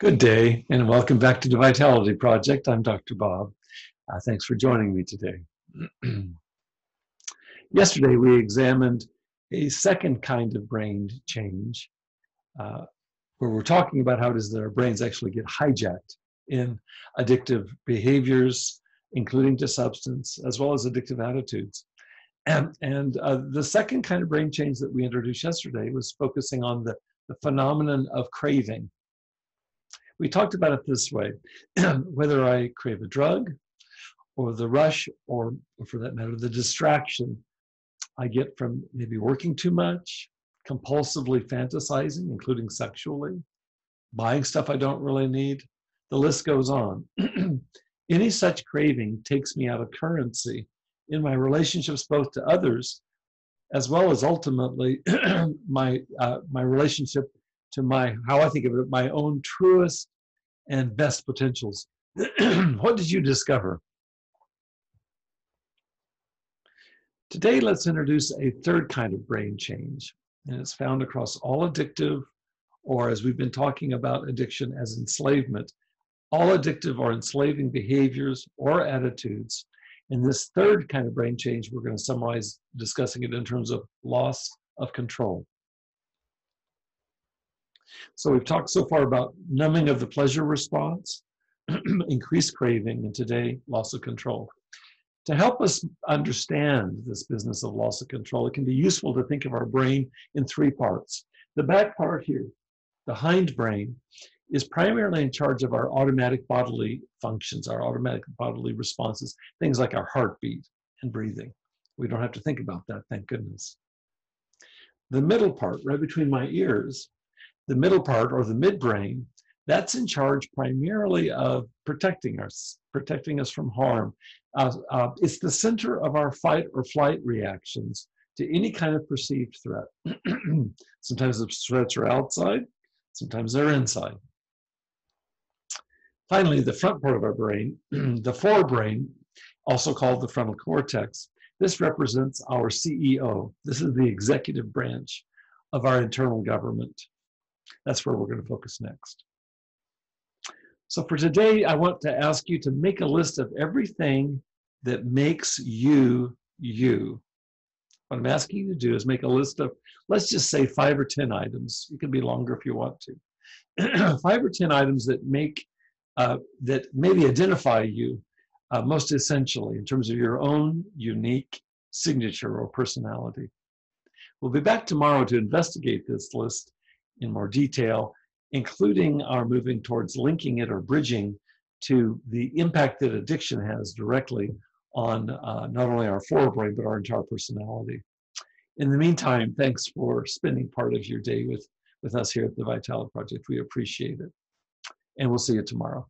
Good day, and welcome back to the Vitality Project. I'm Dr. Bob. Thanks for joining me today. Yesterday, we examined a second kind of brain change, where we're talking about how it is that our brains actually get hijacked in addictive behaviors, including to substance, as well as addictive attitudes. And the second kind of brain change that we introduced yesterday was focusing on the phenomenon of craving. We talked about it this way: whether I crave a drug or the rush, or for that matter, the distraction I get from maybe working too much, compulsively fantasizing, including sexually, buying stuff I don't really need, the list goes on. Any such craving takes me out of currency in my relationships, both to others, as well as ultimately my relationship to how I think of it, my own truest and best potentials. What did you discover? Today, let's introduce a third kind of brain change, and it's found across all addictive, or as we've been talking about addiction as enslavement, all addictive or enslaving behaviors or attitudes. In this third kind of brain change, we're going to summarize discussing it in terms of loss of control. So we've talked so far about numbing of the pleasure response, increased craving, and today, loss of control. To help us understand this business of loss of control, it can be useful to think of our brain in three parts. The back part here, the hindbrain, is primarily in charge of our automatic bodily functions, our automatic bodily responses, things like our heartbeat and breathing. We don't have to think about that, thank goodness. The middle part, right between my ears, the middle part, or the midbrain, that's in charge primarily of protecting us from harm. It's the center of our fight or flight reactions to any kind of perceived threat. Sometimes the threats are outside, sometimes they're inside. Finally, the front part of our brain, the forebrain, also called the frontal cortex, this represents our CEO. This is the executive branch of our internal government. That's where we're going to focus next. So for today, I want to ask you to make a list of everything that makes you, you. What I'm asking you to do is make a list of, let's just say 5 or 10 items. It can be longer if you want to. 5 or 10 items that that maybe identify you most essentially in terms of your own unique signature or personality. We'll be back tomorrow to investigate this list in more detail, including our moving towards linking it or bridging to the impact that addiction has directly on not only our forebrain, but our entire personality. In the meantime, thanks for spending part of your day with us here at the Vitality Project. We appreciate it. And we'll see you tomorrow.